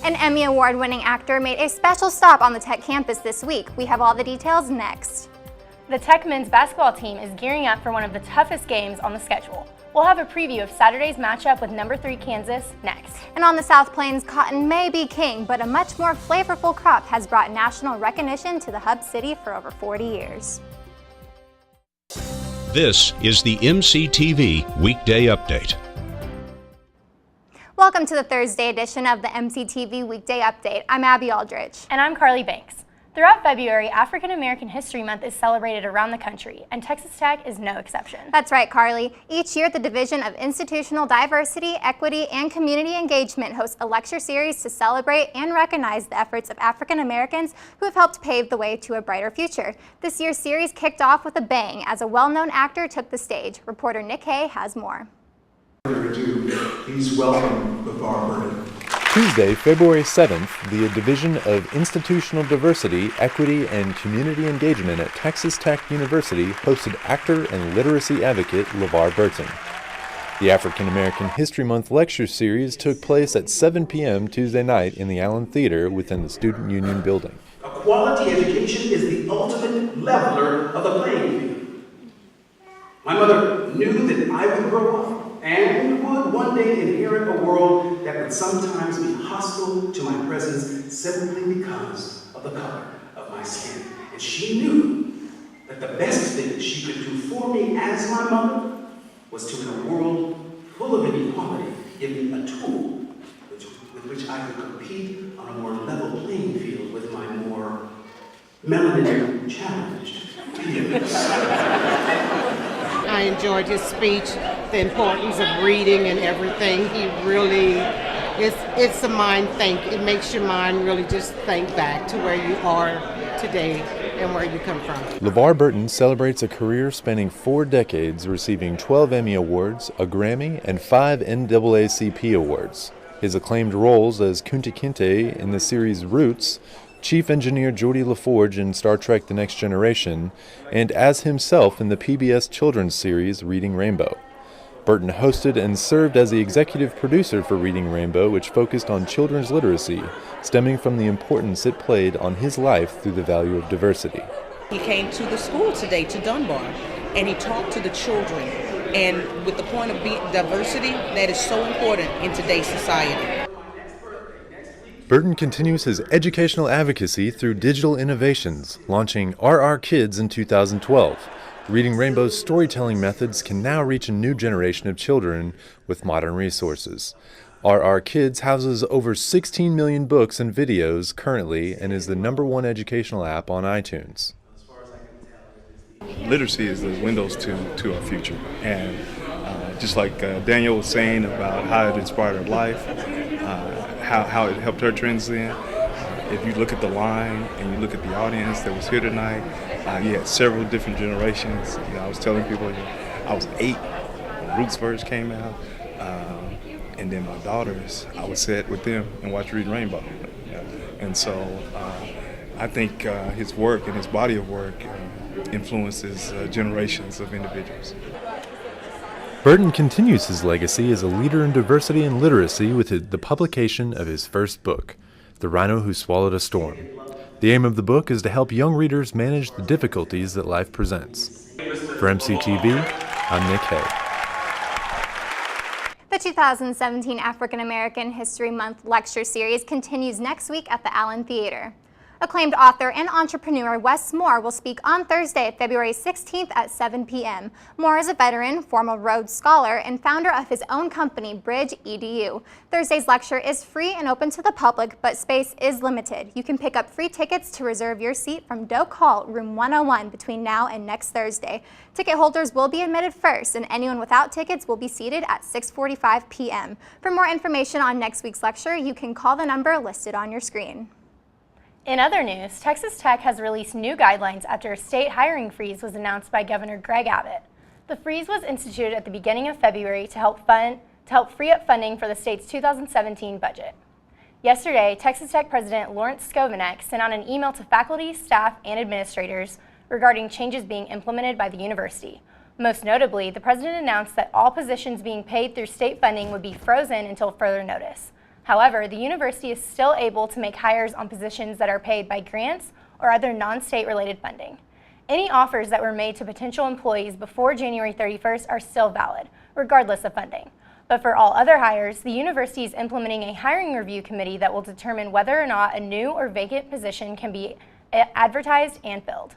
An Emmy Award-winning actor made a special stop on the Tech campus this week. We have all the details next. The Tech men's basketball team is gearing up for one of the toughest games on the schedule. We'll have a preview of Saturday's matchup with number 3 Kansas next. And on the South Plains, cotton may be king, but a much more flavorful crop has brought national recognition to the hub city for over 40 years. This is the MCTV Weekday Update. Welcome to the Thursday edition of the MCTV Weekday Update. I'm Abby Aldrich. And I'm Carley Banks. Throughout February, African American History Month is celebrated around the country, and Texas Tech is no exception. That's right, Carly. Each year, the Division of Institutional Diversity, Equity, and Community Engagement hosts a lecture series to celebrate and recognize the efforts of African Americans who have helped pave the way to a brighter future. This year's series kicked off with a bang as a well-known actor took the stage. Reporter Nick Hay has more. Please welcome LeVar Burton. Tuesday, February 7th, the Division of Institutional Diversity, Equity, and Community Engagement at Texas Tech University hosted actor and literacy advocate LeVar Burton. The African American History Month lecture series took place at 7 p.m. Tuesday night in the Allen Theater within the Student Union building. A quality education is the ultimate leveler of the playing field. My mother knew that I would grow up and would one day inherit a world that would sometimes be hostile to my presence simply because of the color of my skin. And she knew that the best thing she could do for me as my mother was to, in a world full of inequality, give me a tool with which I could compete on a more level playing field with my more melanin challenged peers. I enjoyed his speech, the importance of reading and everything. He really, it's a mind think. It makes your mind really just think back to where you are today and where you come from. LeVar Burton celebrates a career spanning 4 decades, receiving 12 Emmy Awards, a Grammy, and 5 NAACP Awards. His acclaimed roles as Kunta Kinte in the series Roots, Chief Engineer Geordi LaForge in Star Trek The Next Generation, and as himself in the PBS children's series Reading Rainbow. Burton hosted and served as the executive producer for Reading Rainbow, which focused on children's literacy, stemming from the importance it played on his life through the value of diversity. He came to the school today, to Dunbar, and he talked to the children, and with the point of diversity, that is so important in today's society. Burton continues his educational advocacy through digital innovations, launching RR Kids in 2012. Reading Rainbow's storytelling methods can now reach a new generation of children with modern resources. RR Kids houses over 16 million books and videos currently and is the #1 educational app on iTunes. Literacy is the windows to our future, and just like Danielle was saying about how it inspired her life, how it helped her transcend. If you look at the line and you look at the audience that was here tonight, you had several different generations. You know, I was telling people I was 8 when Roots first came out, and then my daughters, I would sit with them and watch Reading Rainbow. And so I think his work and his body of work influences generations of individuals. Burton continues his legacy as a leader in diversity and literacy with the publication of his first book, The Rhino Who Swallowed a Storm. The aim of the book is to help young readers manage the difficulties that life presents. For MCTV, I'm Nick Hay. The 2017 African American History Month lecture series continues next week at the Allen Theater. Acclaimed author and entrepreneur Wes Moore will speak on Thursday, February 16th at 7 p.m. Moore is a veteran, former Rhodes Scholar, and founder of his own company, Bridge EDU. Thursday's lecture is free and open to the public, but space is limited. You can pick up free tickets to reserve your seat from Doak Hall, room 101, between now and next Thursday. Ticket holders will be admitted first, and anyone without tickets will be seated at 6:45 p.m. For more information on next week's lecture, you can call the number listed on your screen. In other news, Texas Tech has released new guidelines after a state hiring freeze was announced by Governor Greg Abbott. The freeze was instituted at the beginning of February to help free up funding for the state's 2017 budget. Yesterday, Texas Tech President Lawrence Skovanec sent out an email to faculty, staff, and administrators regarding changes being implemented by the university. Most notably, the president announced that all positions being paid through state funding would be frozen until further notice. However, the university is still able to make hires on positions that are paid by grants or other non-state related funding. Any offers that were made to potential employees before January 31st are still valid, regardless of funding. But for all other hires, the university is implementing a hiring review committee that will determine whether or not a new or vacant position can be advertised and filled.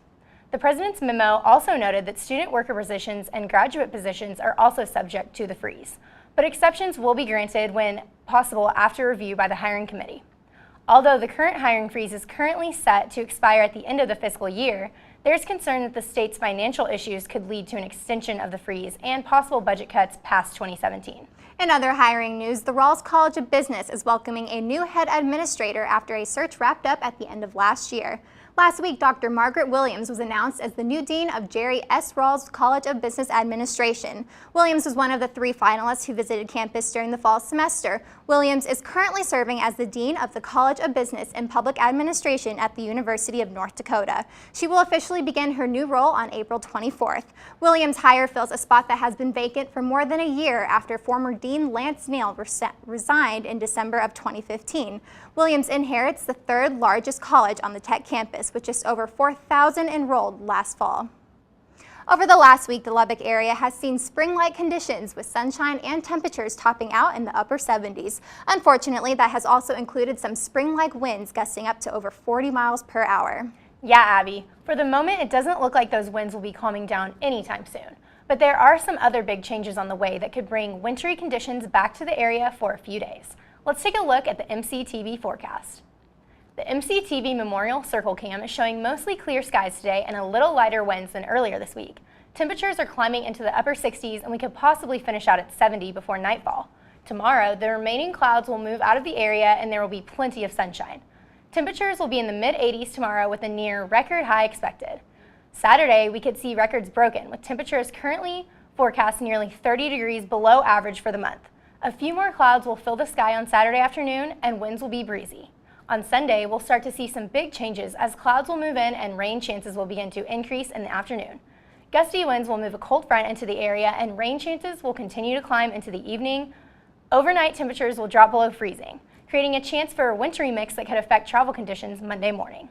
The president's memo also noted that student worker positions and graduate positions are also subject to the freeze, but exceptions will be granted when possible after review by the hiring committee. Although the current hiring freeze is currently set to expire at the end of the fiscal year, there's concern that the state's financial issues could lead to an extension of the freeze and possible budget cuts past 2017. In other hiring news, the Rawls College of Business is welcoming a new head administrator after a search wrapped up at the end of last year. Last week, Dr. Margaret Williams was announced as the new dean of Jerry S. Rawls College of Business Administration. Williams was one of the 3 finalists who visited campus during the fall semester. Williams is currently serving as the dean of the College of Business and Public Administration at the University of North Dakota. She will officially begin her new role on April 24th. Williams' hire fills a spot that has been vacant for more than a year after former Dean Lance Neal resigned in December of 2015. Williams inherits the 3rd largest college on the Tech campus, with just over 4,000 enrolled last fall. Over the last week, the Lubbock area has seen spring-like conditions with sunshine and temperatures topping out in the upper 70s. Unfortunately, that has also included some spring-like winds gusting up to over 40 miles per hour. Yeah, Abby, for the moment, it doesn't look like those winds will be calming down anytime soon. But there are some other big changes on the way that could bring wintry conditions back to the area for a few days. Let's take a look at the MCTV forecast. The MCTV Memorial Circle Cam is showing mostly clear skies today and a little lighter winds than earlier this week. Temperatures are climbing into the upper 60s and we could possibly finish out at 70 before nightfall. Tomorrow, the remaining clouds will move out of the area and there will be plenty of sunshine. Temperatures will be in the mid-80s tomorrow with a near record high expected. Saturday, we could see records broken with temperatures currently forecast nearly 30 degrees below average for the month. A few more clouds will fill the sky on Saturday afternoon and winds will be breezy. On Sunday, we'll start to see some big changes as clouds will move in and rain chances will begin to increase in the afternoon. Gusty winds will move a cold front into the area and rain chances will continue to climb into the evening. Overnight temperatures will drop below freezing, creating a chance for a wintry mix that could affect travel conditions Monday morning.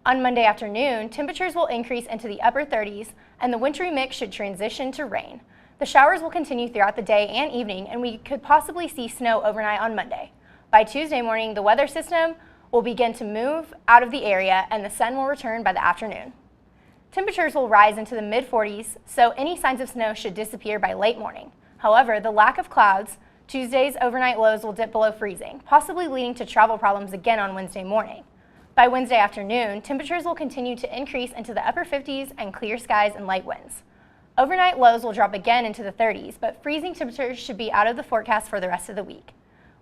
On Monday afternoon, temperatures will increase into the upper 30s and the wintry mix should transition to rain. The showers will continue throughout the day and evening and we could possibly see snow overnight on Monday. By Tuesday morning, the weather system will begin to move out of the area and the sun will return by the afternoon. Temperatures will rise into the mid-40s, so any signs of snow should disappear by late morning. However, the lack of clouds, Tuesday's overnight lows will dip below freezing, possibly leading to travel problems again on Wednesday morning. By Wednesday afternoon, temperatures will continue to increase into the upper 50s and clear skies and light winds. Overnight lows will drop again into the 30s, but freezing temperatures should be out of the forecast for the rest of the week.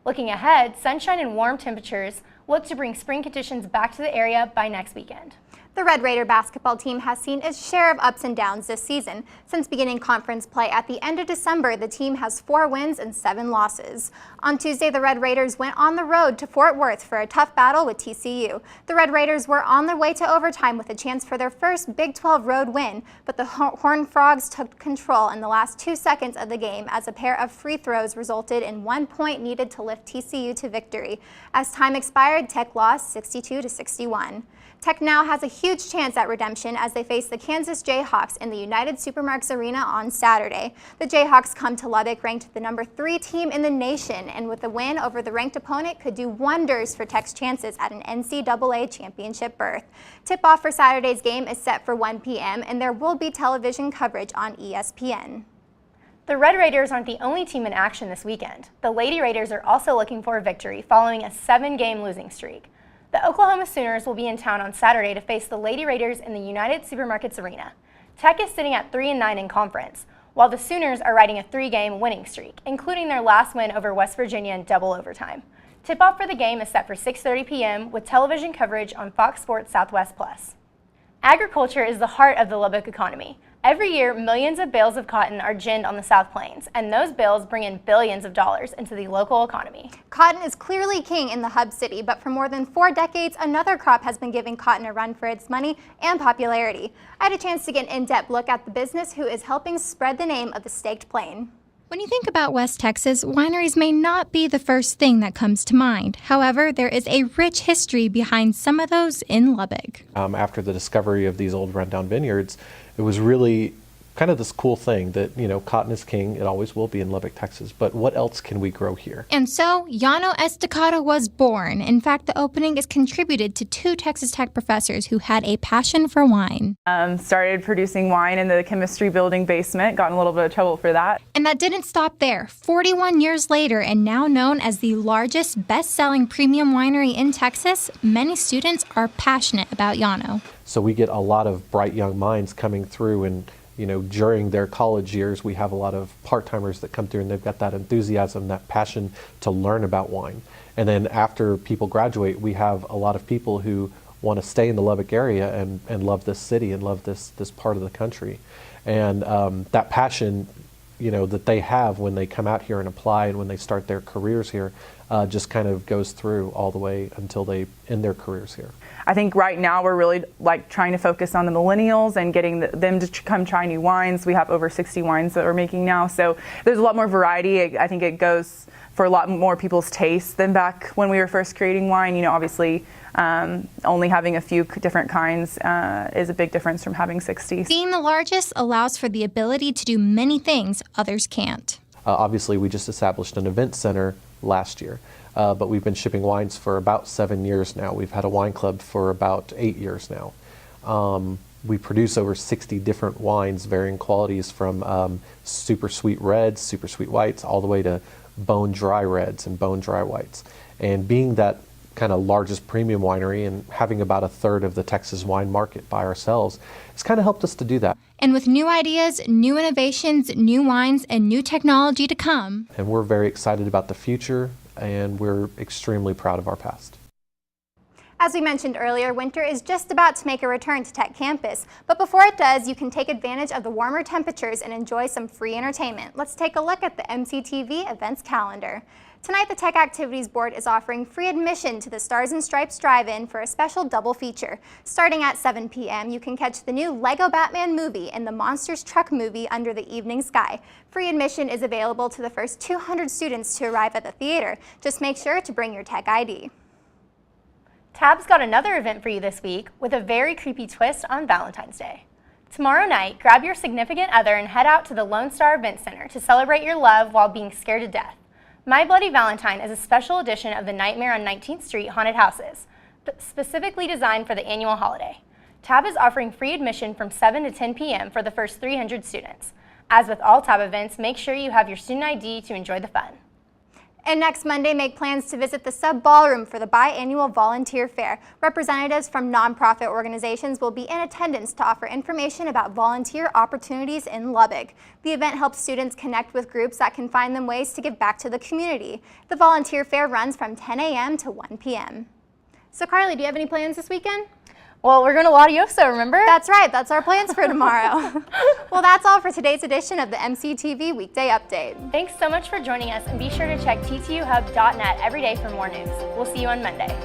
Looking ahead, sunshine and warm temperatures look to bring spring conditions back to the area by next weekend. The Red Raider basketball team has seen its share of ups and downs this season. Since beginning conference play at the end of December, the team has 4 wins and 7 losses. On Tuesday, the Red Raiders went on the road to Fort Worth for a tough battle with TCU. The Red Raiders were on their way to overtime with a chance for their first Big 12 road win, but the Horned Frogs took control in the last 2 seconds of the game as a pair of free throws resulted in 1 point needed to lift TCU to victory. As time expired, Tech lost 62-61. Tech now has a huge chance at redemption as they face the Kansas Jayhawks in the United Supermarkets Arena on Saturday. The Jayhawks come to Lubbock ranked the number 3 team in the nation, and with a win over the ranked opponent could do wonders for Tech's chances at an NCAA championship berth. Tip-off for Saturday's game is set for 1 p.m. and there will be television coverage on ESPN. The Red Raiders aren't the only team in action this weekend. The Lady Raiders are also looking for a victory following a 7-game losing streak. The Oklahoma Sooners will be in town on Saturday to face the Lady Raiders in the United Supermarkets Arena. Tech is sitting at 3-9 in conference, while the Sooners are riding a 3-game winning streak, including their last win over West Virginia in double overtime. Tip-off for the game is set for 6:30 p.m. with television coverage on Fox Sports Southwest Plus. Agriculture is the heart of the Lubbock economy. Every year, millions of bales of cotton are ginned on the South Plains, and those bales bring in billions of dollars into the local economy. Cotton is clearly king in the hub city, but for more than 4 decades, another crop has been giving cotton a run for its money and popularity. I had a chance to get an in-depth look at the business who is helping spread the name of the Staked Plain. When you think about West Texas, wineries may not be the first thing that comes to mind. However, there is a rich history behind some of those in Lubbock. After the discovery of these old rundown vineyards, it was really kind of this cool thing that, cotton is king. It always will be in Lubbock, Texas. But what else can we grow here? And so, Llano Estacado was born. In fact, the opening is contributed to 2 Texas Tech professors who had a passion for wine. Started producing wine in the chemistry building basement, got in a little bit of trouble for that. And that didn't stop there. 41 years later, and now known as the largest best-selling premium winery in Texas, many students are passionate about Llano. So we get a lot of bright young minds coming through, and during their college years, we have a lot of part-timers that come through, and they've got that enthusiasm, that passion to learn about wine. And then after people graduate, we have a lot of people who want to stay in the Lubbock area and love this city and love this part of the country. And that passion, that they have when they come out here and apply and when they start their careers here, just kind of goes through all the way until they end their careers here. I think right now we're really trying to focus on the millennials and getting them to come try new wines. We have over 60 wines that we're making now, so there's a lot more variety. I think it goes for a lot more people's tastes than back when we were first creating wine. Obviously only having a few different kinds is a big difference from having 60. Being the largest allows for the ability to do many things others can't. Obviously, we just established an event center last year, but we've been shipping wines for about 7 years now. We've had a wine club for about 8 years now. We produce over 60 different wines, varying qualities from super sweet reds, super sweet whites, all the way to bone dry reds and bone dry whites. And being that kind of largest premium winery and having about a third of the Texas wine market by ourselves, it's kind of helped us to do that. And with new ideas, new innovations, new wines, and new technology to come. And we're very excited about the future, and we're extremely proud of our past. As we mentioned earlier, winter is just about to make a return to Tech Campus. But before it does, you can take advantage of the warmer temperatures and enjoy some free entertainment. Let's take a look at the MCTV events calendar. Tonight, the Tech Activities Board is offering free admission to the Stars and Stripes Drive-In for a special double feature. Starting at 7 p.m., you can catch the new Lego Batman movie and the Monsters Truck movie Under the Evening Sky. Free admission is available to the first 200 students to arrive at the theater. Just make sure to bring your Tech ID. Tab's got another event for you this week with a very creepy twist on Valentine's Day. Tomorrow night, grab your significant other and head out to the Lone Star Event Center to celebrate your love while being scared to death. My Bloody Valentine is a special edition of the Nightmare on 19th Street haunted houses, specifically designed for the annual holiday. Tab is offering free admission from 7 to 10 p.m. for the first 300 students. As with all Tab events, make sure you have your student ID to enjoy the fun. And next Monday, make plans to visit the Sub Ballroom for the biannual Volunteer Fair. Representatives from nonprofit organizations will be in attendance to offer information about volunteer opportunities in Lubbock. The event helps students connect with groups that can find them ways to give back to the community. The Volunteer Fair runs from 10 a.m. to 1 p.m. So Carly, do you have any plans this weekend? Well, we're going to La Diosa, remember? That's right. That's our plans for tomorrow. Well, that's all for today's edition of the MCTV Weekday Update. Thanks so much for joining us, and be sure to check ttuhub.net every day for more news. We'll see you on Monday.